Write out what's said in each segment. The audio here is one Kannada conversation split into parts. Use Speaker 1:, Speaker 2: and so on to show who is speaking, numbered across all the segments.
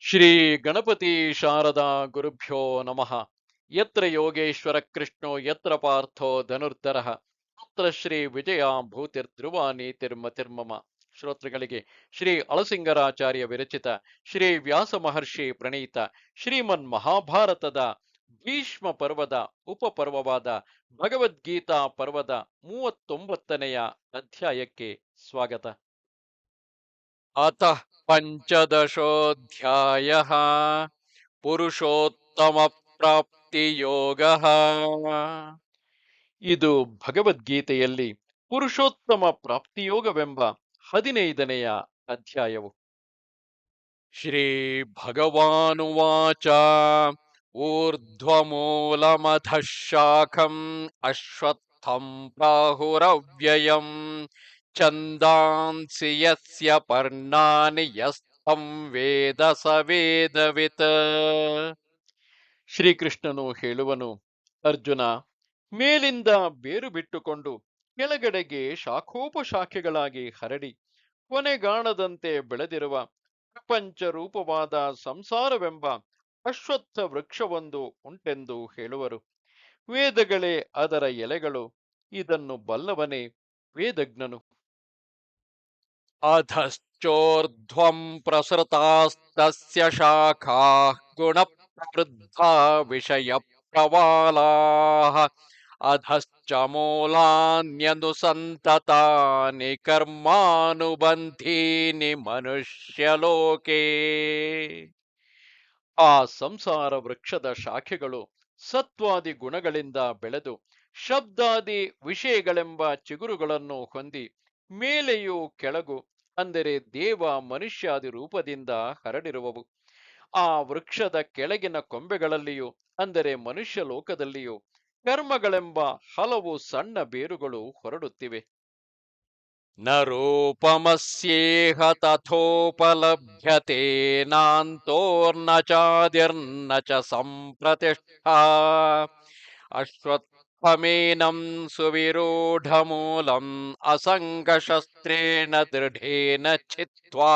Speaker 1: ಶ್ರೀ ಗಣಪತಿ ಶಾರದಾ ಗುರುಭ್ಯೋ ನಮಃ. ಯತ್ರ ಯೋಗೇಶ್ವರ ಕೃಷ್ಣೋ ಯತ್ರ ಪಾರ್ಥೋ ಧನುರ್ಧರಃ ತತ್ರ ಶ್ರೀ ವಿಜಯ ಭೂತಿರ್ಧ್ರುವ ನೀತಿರ್ಮತಿರ್ಮಮ. ಶ್ರೋತೃಗಳಿಗೆ ಶ್ರೀ ಅಳಸಿಂಗರಾಚಾರ್ಯ ವಿರಚಿತ ಶ್ರೀ ವ್ಯಾಸ ಮಹರ್ಷಿ ಪ್ರಣೀತ ಶ್ರೀಮನ್ ಮಹಾಭಾರತದ ಭೀಷ್ಮ ಪರ್ವದ ಉಪಪರ್ವವಾದ ಭಗವದ್ಗೀತಾ ಪರ್ವದ 39ನೆಯ ಅಧ್ಯಾಯಕ್ಕೆ ಸ್ವಾಗತ. ಅತಃ ಪಂಚದಶೋಧ್ಯಾಯಃ ಪುರುಷೋತ್ತಮ ಪ್ರಾಪ್ತಿ ಯೋಗ. ಇದು ಭಗವದ್ಗೀತೆಯಲ್ಲಿ ಪುರುಷೋತ್ತಮ ಪ್ರಾಪ್ತಿಯೋಗವೆಂಬ 15ನೆಯ ಅಧ್ಯಾಯವು. ಶ್ರೀ ಭಗವಾನುವಾಚ ಊರ್ಧ್ವಮೂಲಮಧಃ ಶಾಖಂ ಅಶ್ವತ್ಥಂ ಪ್ರಾಹುರವ್ಯಯಂ ಛಂದಾಂಸಿ ಯಸ್ಯ ಪರ್ಣಾನಿ ಯಸ್ತಂ ವೇದ ಸ ವೇದವಿತ್. ಶ್ರೀಕೃಷ್ಣನು ಹೇಳುವನು, ಅರ್ಜುನ, ಮೇಲಿಂದ ಬೇರು ಬಿಟ್ಟುಕೊಂಡು ಕೆಳಗಡೆಗೆ ಶಾಖೋಪಶಾಖೆಗಳಾಗಿ ಹರಡಿ ಕೊನೆಗಾಣದಂತೆ ಬೆಳೆದಿರುವ ಪ್ರಪಂಚ ರೂಪವಾದ ಸಂಸಾರವೆಂಬ ಅಶ್ವತ್ಥ ವೃಕ್ಷವೊಂದು ಉಂಟೆಂದು ಹೇಳುವರು. ವೇದಗಳೇ ಅದರ ಎಲೆಗಳು. ಇದನ್ನು ಬಲ್ಲವನೇ ವೇದಜ್ಞನು. ಅಧಶ್ಚೋರ್ಧ್ವಂ ಪ್ರಸೃತಾಸ್ತಸ್ಯ ಶಾಖಾಃ ಗುಣಪ್ರವೃದ್ಧಾ ವಿಷಯ ಪ್ರವಾಲಾಃ ಅಧಶ್ಚ ಮೂಲಾನ್ಯನುಸಂತತಾನಿ ಕರ್ಮಾನುಬಂಧೀನಿ ಮನುಷ್ಯಲೋಕೆ. ಆ ಸಂಸಾರ ವೃಕ್ಷದ ಶಾಖೆಗಳು ಸತ್ವಾದಿ ಗುಣಗಳಿಂದ ಬೆಳೆದು ಶಬ್ದಾದಿ ವಿಷಯಗಳೆಂಬ ಚಿಗುರುಗಳನ್ನು ಹೊಂದಿ ಮೇಲೆಯೂ ಕೆಳಗು ಅಂದರೆ ದೇವ ಮನುಷ್ಯಾದಿ ರೂಪದಿಂದ ಹರಡಿರುವವು. ಆ ವೃಕ್ಷದ ಕೆಳಗಿನ ಕೊಂಬೆಗಳಲ್ಲಿಯೂ ಅಂದರೆ ಮನುಷ್ಯ ಲೋಕದಲ್ಲಿಯೂ ಕರ್ಮಗಳೆಂಬ ಹಲವು ಸಣ್ಣ ಬೇರುಗಳು ಹೊರಡುತ್ತಿವೆ. ನ ರೂಪಮಸ್ಯೇಹ ತಥೋಪಲಭ್ಯತೆ ನಾಂತೋರ್ನ ಚಾದಿರ್ನ ಚ ಸಂಪ್ರತಿಷ್ಠಾ ಅಶ್ವತ್ಥಮೇನಂ ಸುವಿರೂಢಮೂಲಂ ಅಸಂಗಶಸ್ತ್ರೇಣ ದೃಢೇನ ಛಿತ್ವಾ.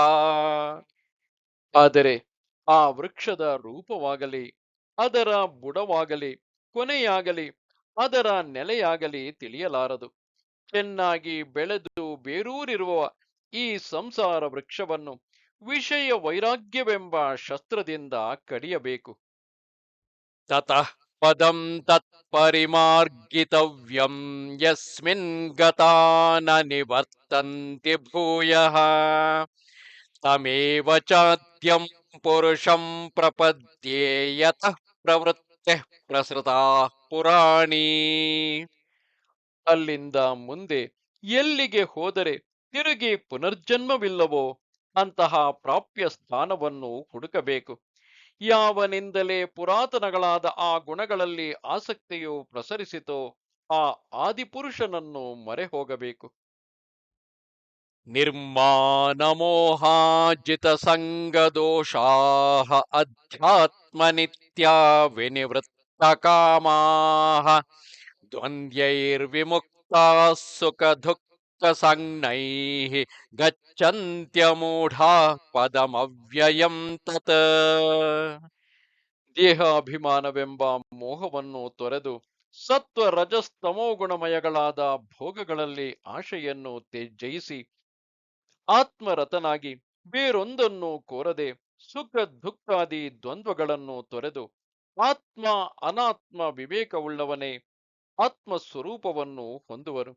Speaker 1: ಆದರೆ ಆ ವೃಕ್ಷದ ರೂಪವಾಗಲಿ ಅದರ ಬುಡವಾಗಲಿ ಕೊನೆಯಾಗಲಿ ಅದರ ನೆಲೆಯಾಗಲಿ ತಿಳಿಯಲಾರದು. ಚೆನ್ನಾಗಿ ಬೆಳೆದು ಬೇರೂರಿರುವ ಈ ಸಂಸಾರ ವೃಕ್ಷವನ್ನು ವಿಷಯ ವೈರಾಗ್ಯವೆಂಬ ಶಸ್ತ್ರದಿಂದ ಕಡಿಯಬೇಕು. ತತಃ ಪದಂ ತತ್ಪರಿಮಾರ್ಗಿತವ್ಯಂ ಯಸ್ಮಿನ್ ಗತಾ ನ ನಿವರ್ತಂತಿ ಭೂಯಃ ತಮೇವ ಚಾದ್ಯಂ ಪುರುಷಂ ಪ್ರಪದ್ಯೆ ಯತಃ ಪ್ರವೃತ್ತಿಃ ಪ್ರಸೃತಾ ಪುರಾಣಿ. ಅಲ್ಲಿಂದ ಮುಂದೆ ಎಲ್ಲಿಗೆ ಹೋದರೆ ತಿರುಗಿ ಪುನರ್ಜನ್ಮವಿಲ್ಲವೋ ಅಂತಹ ಪ್ರಾಪ್ಯ ಸ್ಥಾನವನ್ನು ಹುಡುಕಬೇಕು. ಯಾವನಿಂದಲೇ ಪುರಾತನಗಳಾದ ಆ ಗುಣಗಳಲ್ಲಿ ಆಸಕ್ತಿಯು ಪ್ರಸರಿಸಿತೋ ಆ ಆದಿಪುರುಷನನ್ನು ಮೊರೆ ಹೋಗಬೇಕು. ನಿರ್ಮಾನಮೋಹಾಜಿತ ಸಂಗದೋಷಾಃ ಅಧ್ಯಾತ್ಮನಿತ್ಯಾ ವಿನಿವೃತ್ತ ಕಾಮಾಃ ದ್ವಂದ್ವೈರ್ವಿಮುಕ್ತಾಃ ಸುಖ ದುಃಖ ಸಂಜ್ಞೈಃ ಗಚ್ಚಂತ್ಯಮೂಢಾಃ ಪದಮವ್ಯಯಂ ತತ್. ದೇಹಾಭಿಮಾನವೆಂಬ ಮೋಹವನ್ನು ತೊರೆದು ಸತ್ವ ರಜಸ್ತಮೋ ಗುಣಮಯಗಳಾದ ಭೋಗಗಳಲ್ಲಿ ಆಶೆಯನ್ನು ಜಯಿಸಿ ಆತ್ಮರತನಾಗಿ ಬೇರೊಂದನ್ನು ಕೋರದೆ ಸುಖ ದುಃಖಾದಿ ದ್ವಂದ್ವಗಳನ್ನು ತೊರೆದು ಆತ್ಮ ಅನಾತ್ಮ ವಿವೇಕವುಳ್ಳವನೇ ಆತ್ಮಸ್ವರೂಪವನ್ನು ಹೊಂದುವರು.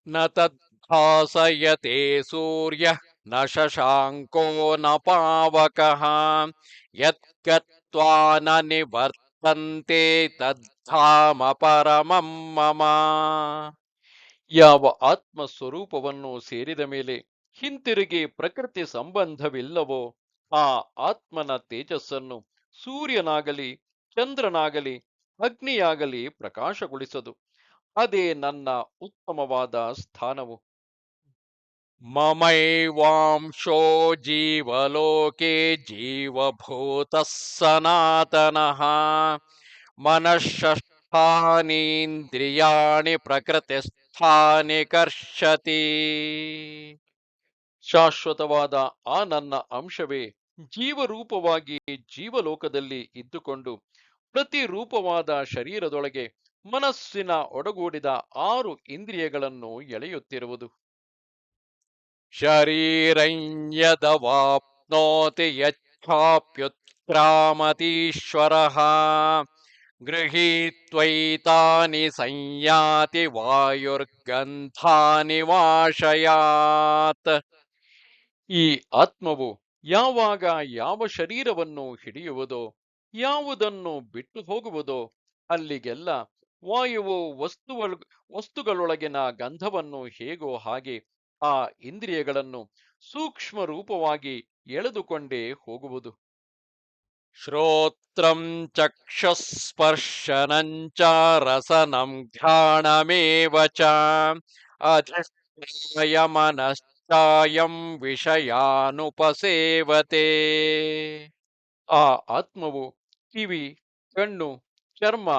Speaker 1: ನ ತದ್ಭಾಸಯತೆ ಸೂರ್ಯ ನ ಶಶಾಂಕೋ ನ ಪಾವಕಃ ಯದ್ಗತ್ವಾ ನ ನಿವರ್ತಂತೆ ತದ್ಧಾಮ ಪರಮಂ ಮಮ. ಯಾವ ಆತ್ಮಸ್ವರೂಪವನ್ನು ಸೇರಿದ ಮೇಲೆ ಹಿಂತಿರುಗಿ ಪ್ರಕೃತಿ ಸಂಬಂಧವಿಲ್ಲವೋ ಆ ಆತ್ಮನ ತೇಜಸ್ಸನ್ನು ಸೂರ್ಯನಾಗಲಿ ಚಂದ್ರನಾಗಲಿ ಅಗ್ನಿಯಾಗಲಿ ಪ್ರಕಾಶಗೊಳಿಸದು. ಅದೇ ನನ್ನ ಉತ್ತಮವಾದ ಸ್ಥಾನವು. ಮಮೈವಾಂಶೋ ಜೀವಲೋಕೆ ಜೀವಭೂತಃ ಸನಾತನಃ ಮನಃಷ್ಠಾನೀಂದ್ರಿಯಾಣಿ ಪ್ರಕೃತಿಸ್ಥಾನಿ ಕರ್ಷತಿ. ಶಾಶ್ವತವಾದ ಆ ನನ್ನ ಅಂಶವೇ
Speaker 2: ಜೀವರೂಪವಾಗಿ ಜೀವಲೋಕದಲ್ಲಿ ಇದ್ದುಕೊಂಡು ಪ್ರತಿರೂಪವಾದ ಶರೀರದೊಳಗೆ ಮನಸ್ಸಿನ ಒಡಗೂಡಿದ 6 ಇಂದ್ರಿಯಗಳನ್ನು ಎಳೆಯುತ್ತಿರುವುದು.
Speaker 1: ಶರೀರಂ ಯದವಾಪ್ನೋತಿ ಯಚ್ಛಾಪ್ಯುತ್ಕ್ರಾಮತೀಶ್ವರಃ ಗೃಹೀತ್ವೈತಾನಿ ಸಂಯಾತಿ ವಾಯುರ್ಗಂಧಾನಿ ವಾಶಯಾತ್.
Speaker 2: ಈ ಆತ್ಮವು ಯಾವಾಗ ಯಾವ ಶರೀರವನ್ನು ಹಿಡಿಯುವುದೋ, ಯಾವುದನ್ನು ಬಿಟ್ಟು ಹೋಗುವುದೋ, ಅಲ್ಲಿಗೆಲ್ಲ ವಾಯುವು ವಸ್ತುಗಳೊಳಗಿನ ಗಂಧವನ್ನು ಹೇಗೋ ಹಾಗೆ ಆ ಇಂದ್ರಿಯಗಳನ್ನು ಸೂಕ್ಷ್ಮ ರೂಪವಾಗಿ ಎಳೆದುಕೊಂಡೇ ಹೋಗುವುದು.
Speaker 1: ಶ್ರೋತ್ರಂ ಚಕ್ಷುಸ್ಪರ್ಶನಂ ಚ ರಸನಂ ಘ್ರಾಣಮೇವ ಚ ಅಧಿಷ್ಠಾಯ ಮನಶ್ಚಾಯಂ ವಿಷಯಾನುಪಸೇವತೆ.
Speaker 2: ಆ ಆತ್ಮವು ಕಿವಿ, ಕಣ್ಣು, ಚರ್ಮ,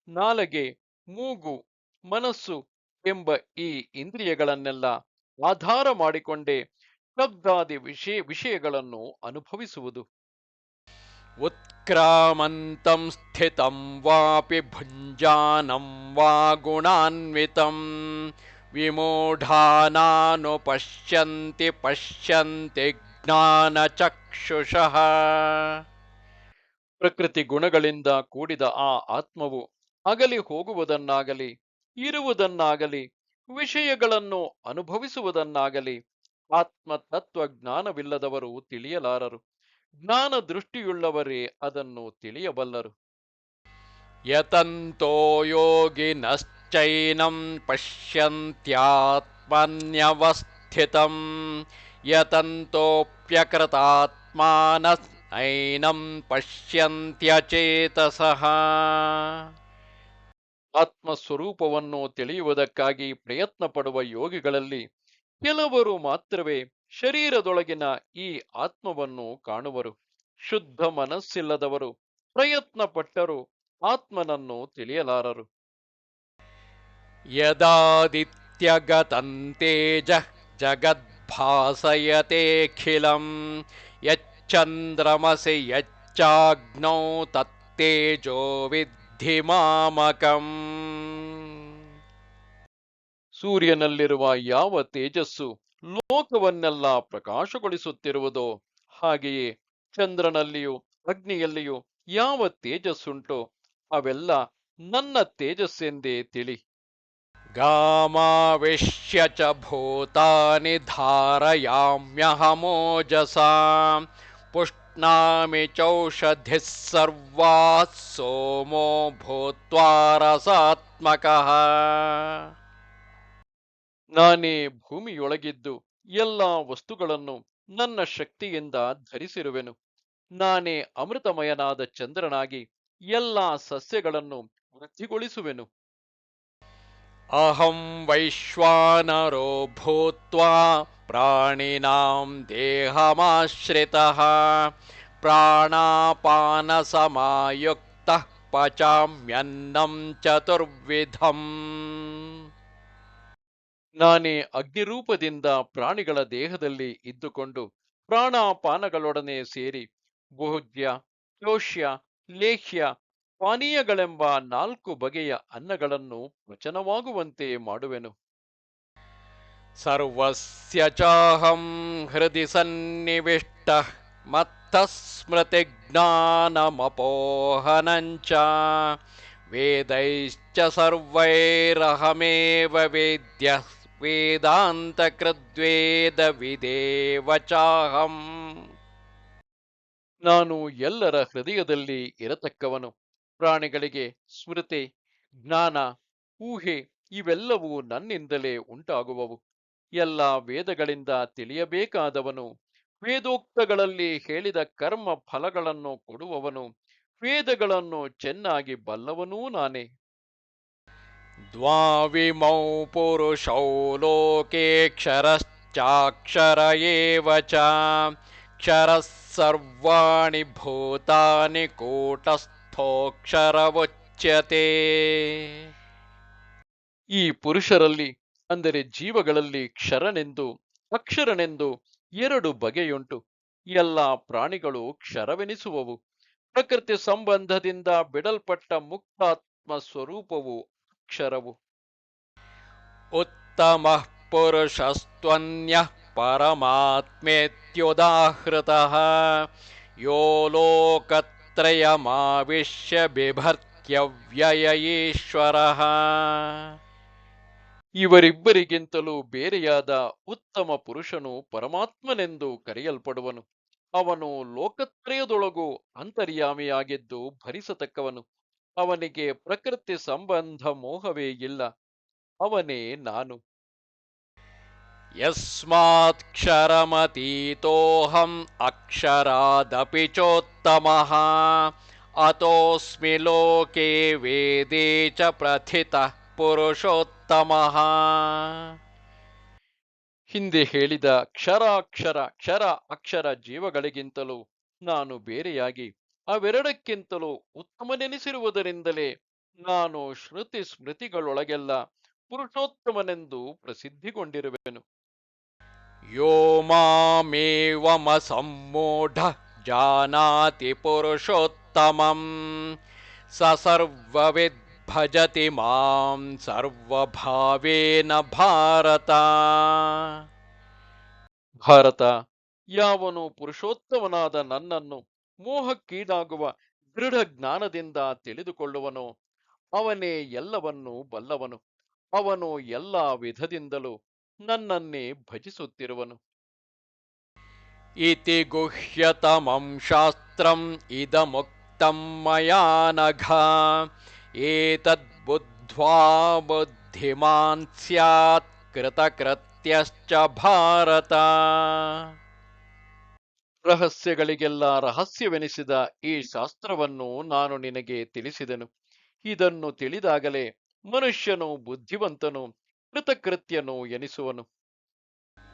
Speaker 2: ನಾಲಗೆ, ಮೂಗು, ಮನಸ್ಸು ಎಂಬ ಈ ಇಂದ್ರಿಯಗಳನ್ನೆಲ್ಲ ಆಧಾರ ಮಾಡಿಕೊಂಡೇ ಶಬ್ದಾದಿ ವಿಷಯಗಳನ್ನು ಅನುಭವಿಸುವುದು.
Speaker 1: ಉತ್ಕ್ರಾಮಂತಂ ಸ್ಥಿತಂ ವಾಪಿ ಭುಂಜಾನಂ ವಾ ಗುಣಾನ್ವಿತಂ ವಿಮೂಢಾನಾನುಪಶ್ಯಂತಿ ಪಶ್ಯಂತಿ ಜ್ಞಾನಚಕ್ಷುಷಃ.
Speaker 2: ಪ್ರಕೃತಿ ಗುಣಗಳಿಂದ ಕೂಡಿದ ಆ ಆತ್ಮವು ಅಗಲಿ ಹೋಗುವುದನ್ನಾಗಲಿ, ಇರುವುದನ್ನಾಗಲಿ, ವಿಷಯಗಳನ್ನು ಅನುಭವಿಸುವುದನ್ನಾಗಲಿ ಆತ್ಮ ತತ್ವ ಜ್ಞಾನವಿಲ್ಲದವರು ತಿಳಿಯಲಾರರು. ಜ್ಞಾನ ದೃಷ್ಟಿಯುಳ್ಳವರೇ ಅದನ್ನು ತಿಳಿಯಬಲ್ಲರು.
Speaker 1: ಯತಂತೋ ಯೋಗಿನಶ್ಚೈನಂ ಪಶ್ಯಂತ್ಯಾತ್ಮನ್ಯವಸ್ಥಿತಂ ಯತಂತೋಪ್ಯಕೃತಾತ್ಮಾನೈನಂ ಪಶ್ಯಂತ್ಯಚೇತಸಃ.
Speaker 2: ಆತ್ಮಸ್ವರೂಪವನ್ನು ತಿಳಿಯುವುದಕ್ಕಾಗಿ ಪ್ರಯತ್ನ ಪಡುವ ಯೋಗಿಗಳಲ್ಲಿ ಕೆಲವರು ಮಾತ್ರವೇ ಶರೀರದೊಳಗಿನ ಈ ಆತ್ಮವನ್ನು ಕಾಣುವರು. ಶುದ್ಧ ಮನಸ್ಸಿಲ್ಲದವರು ಪ್ರಯತ್ನ ಪಟ್ಟರೂ ಆತ್ಮನನ್ನು ತಿಳಿಯಲಾರರು.
Speaker 1: ಯದಾದಿತ್ಯಗತಂ ತೇಜಃ ಜಗದ್ಭಾಸಯತೆಖಿಲಂ ಯಚ್ಚಂದ್ರಮಸಿ ಯಚ್ಚಾಗ್ನೌ ತತ್ತೇಜೋ ವಿದ್ಧಿ ಮಾಮಕಂ.
Speaker 2: ಸೂರ್ಯನಲ್ಲಿರುವ ಯಾವ ತೇಜಸ್ಸು ಲೋಕವನ್ನೆಲ್ಲ ಪ್ರಕಾಶಗೊಳಿಸುತ್ತಿರುವುದೋ, ಹಾಗೆಯೇ ಚಂದ್ರನಲ್ಲಿಯೂ ಅಗ್ನಿಯಲ್ಲಿಯೂ ಯಾವ ತೇಜಸ್ಸುಂಟೋ ಅವೆಲ್ಲ ನನ್ನ ತೇಜಸ್ಸೆಂದೇ ತಿಳಿ.
Speaker 1: ಗಾಮಾವಿಶ್ಯ ಚ ಭೂತಾನಿ ಧಾರಯಾಮ್ಯಹಮೋಜಸಾ ಪುಷ್ಣಾಮಿ ಚೌಷಧಿಃ ಸರ್ವಾಃ ಸೋಮೋ ಭೂತ್ವಾ ರಸಾತ್ಮಕಃ.
Speaker 2: ನಾನೇ ಭೂಮಿಯೊಳಗಿದ್ದು ಎಲ್ಲ ವಸ್ತುಗಳನ್ನು ನನ್ನ ಶಕ್ತಿಯಿಂದ ಧರಿಸಿರುವೆನು. ನಾನೇ ಅಮೃತಮಯನಾದ ಚಂದ್ರನಾಗಿ ಎಲ್ಲ ಸಸ್ಯಗಳನ್ನು ವೃದ್ಧಿಗೊಳಿಸುವೆನು.
Speaker 1: ಅಹಂ ವೈಶ್ವಾನರೋ ಭೂತ್ವಾ ಪ್ರಾಣಿನಾಂ ದೇಹಮಾಶ್ರಿತಃ ಪ್ರಾಣಾಪಾನಸಮಾಯುಕ್ತಃ ಪಚಾಮ್ಯನ್ನಂ ಚತುರ್ವಿಧಂ.
Speaker 2: ನಾನೇ ಅಗ್ನಿರೂಪದಿಂದ ಪ್ರಾಣಿಗಳ ದೇಹದಲ್ಲಿ ಇದ್ದುಕೊಂಡು ಪ್ರಾಣಾಪಾನಗಳೊಡನೆ ಸೇರಿ ಭೋಜ್ಯ, ಚೋಷ್ಯ, ಲೇಹ್ಯ, ಪಾನೀಯಗಳೆಂಬ 4 ಬಗೆಯ ಅನ್ನಗಳನ್ನು ವಚನವಾಗುವಂತೆ ಮಾಡುವೆನು.
Speaker 1: ಸರ್ವಸ್ಯ ಚಾಹಂ ಹೃದಿ ಸನ್ನಿವಿಷ್ಟಃ ಮತ್ತಃ ಸ್ಮೃತಿಜ್ಞಾನಮಪೋಹನಂ ಚ ವೇದೈಶ್ಚ ಸರ್ವೈರಹಮೇವ ವೇದ್ಯಃ ವೇದಾಂತಕೃದ್ವೇದ ವಿದೇವ ಚಾಹಂ.
Speaker 2: ನಾನು ಎಲ್ಲರ ಹೃದಯದಲ್ಲಿ ಇರತಕ್ಕವನು. ಪ್ರಾಣಿಗಳಿಗೆ ಸ್ಮೃತಿ, ಜ್ಞಾನ, ಊಹೆ ಇವೆಲ್ಲವೂ ನನ್ನಿಂದಲೇ ಉಂಟಾಗುವವು. ಎಲ್ಲ ವೇದಗಳಿಂದ ತಿಳಿಯಬೇಕಾದವನು, ವೇದೋಕ್ತಗಳಲ್ಲಿ ಹೇಳಿದ ಕರ್ಮ ಫಲಗಳನ್ನು ಕೊಡುವವನು, ವೇದಗಳನ್ನು ಚೆನ್ನಾಗಿ ಬಲ್ಲವನೂ ನಾನೇ.
Speaker 1: ದ್ವಾವಿಮೌ ಪುರುಷೌ ಲೋಕೆ ಕ್ಷರಶ್ಚಾಕ್ಷರ ಏವ ಚ ಕ್ಷರಃ ಸರ್ವಾಣಿ ಭೂತಾನಿ ಕೂಟಸ್ಥೋಕ್ಷರ ಉಚ್ಯತೆ.
Speaker 2: ಈ ಪುರುಷರಲ್ಲಿ ಅಂದರೆ ಜೀವಗಳಲ್ಲಿ ಕ್ಷರನೆಂದು ಅಕ್ಷರನೆಂದು 2 ಬಗೆಯುಂಟು. ಎಲ್ಲ ಪ್ರಾಣಿಗಳು ಕ್ಷರವೆನಿಸುವವು. ಪ್ರಕೃತಿ ಸಂಬಂಧದಿಂದ ಬಿಡಲ್ಪಟ್ಟ ಮುಕ್ತಾತ್ಮ ಸ್ವರೂಪವು ಅಕ್ಷರವು.
Speaker 1: उत्तमः पुरुषस्त्वन्यः परमात्मेत्युदाहृतः यो लोकत्रयमाविश्य बिभर्त्यव्यय ईश्वरः.
Speaker 2: ಇವರಿಬ್ಬರಿಗಿಂತಲೂ ಬೇರೆಯಾದ ಉತ್ತಮ ಪುರುಷನು ಪರಮಾತ್ಮನೆಂದು ಕರೆಯಲ್ಪಡುವನು. ಅವನು ಲೋಕತ್ರಯದೊಳಗೂ ಅಂತರ್ಯಾಮಿಯಾಗಿದ್ದು ಭರಿಸತಕ್ಕವನು. ಅವನಿಗೆ ಪ್ರಕೃತಿ ಸಂಬಂಧ ಮೋಹವೇ ಇಲ್ಲ. ಅವನೇ ನಾನು.
Speaker 1: यस्मात्क्षरमतीतोऽहम् अक्षरादपि चोत्तमः अतोऽस्मि लोके वेदे च प्रथितः पुरुषोत्तमः.
Speaker 2: ಹಿಂದೆ ಹೇಳಿದ ಕ್ಷರಾಕ್ಷರ ಕ್ಷರ ಅಕ್ಷರ ಜೀವಗಳಿಗಿಂತಲೂ ನಾನು ಬೇರೆಯಾಗಿ ಅವೆರಡಕ್ಕಿಂತಲೂ ಉತ್ತಮನೆನಿಸಿರುವುದರಿಂದಲೇ ನಾನು ಶ್ರುತಿ ಸ್ಮೃತಿಗಳೊಳಗೆಲ್ಲ ಪುರುಷೋತ್ತಮನೆಂದು ಪ್ರಸಿದ್ಧಿಗೊಂಡಿರುವೆನು.
Speaker 1: यो मामेवमसम्मूढः जानाति पुरुषोत्तमम् स सर्वविद् भजति मां सर्वभावेन भारत.
Speaker 2: ಭಾರತ, ಯಾವನು ಪುರುಷೋತ್ತಮನಾದ ನನ್ನನ್ನು ಮೋಹಕ್ಕೀಡಾಗುವ ದೃಢ ಜ್ಞಾನದಿಂದ ತಿಳಿದುಕೊಳ್ಳುವನೋ ಅವನೇ ಎಲ್ಲವನ್ನೂ ಬಲ್ಲವನು. ಅವನು ಎಲ್ಲ ವಿಧದಿಂದಲೂ ನನ್ನನ್ನೇ ಭಜಿಸುತ್ತಿರುವನು.
Speaker 1: इति गुह्यतमं शास्त्रम् इदमुक्तं मया नघ एतद्बुद्ध्वा बुद्धिमान् स्यात् कृतकृत्यश्च भारत.
Speaker 2: ರಹಸ್ಯಗಳಿಗೆಲ್ಲ ರಹಸ್ಯವೆನಿಸಿದ ಈ ಶಾಸ್ತ್ರವನ್ನು ನಾನು ನಿನಗೆ ತಿಳಿಸಿದೆನು. ಇದನ್ನು ತಿಳಿದಾಗಲೇ ಮನುಷ್ಯನು ಬುದ್ಧಿವಂತನು, ಕೃತಕೃತ್ಯನು ಎನಿಸುವನು.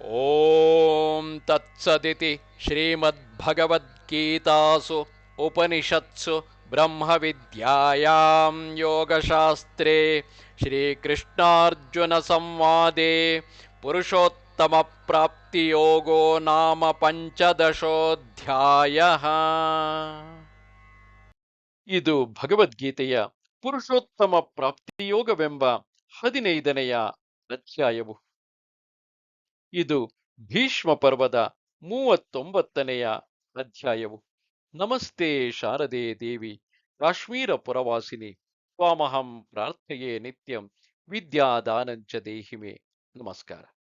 Speaker 1: ಓಂ ತತ್ಸದಿತಿ ಶ್ರೀಮದ್ಭಗವದ್ಗೀತಾಸು ಉಪನಿಷತ್ಸು ಬ್ರಹ್ಮವಿದ್ಯಾಯಾಂ ಯೋಗಶಾಸ್ತ್ರೇ ಶ್ರೀಕೃಷ್ಣಾರ್ಜುನ ಸಂವಾದೇ ಪುರುಷೋತ್ತಮ ಪ್ರಾಪ್ತಿಯೋಗೋ ನಾಮ ಪಂಚದಶೋಧ್ಯಾಯಃ.
Speaker 2: ಇದು ಭಗವದ್ಗೀತೆಯ ಪುರುಷೋತ್ತಮ ಪ್ರಾಪ್ತಿಯೋಗವೆಂಬ 15ನೆಯ ಅಧ್ಯಾಯವು. ಇದು ಭೀಷ್ಮ ಪರ್ವದ 39ನೆಯ ಅಧ್ಯಾಯವು. ನಮಸ್ತೆ ಶಾರದೆ ದೇವಿ, ಕಾಶ್ಮೀರ ಪುರವಾಸಿನಿ. ತ್ವಾಮಹಂ ಪ್ರಾರ್ಥಯೇ ನಿತ್ಯಂ, ವಿದ್ಯಾದಾನಂಚ ದೇಹಿಮೆ. ನಮಸ್ಕಾರ.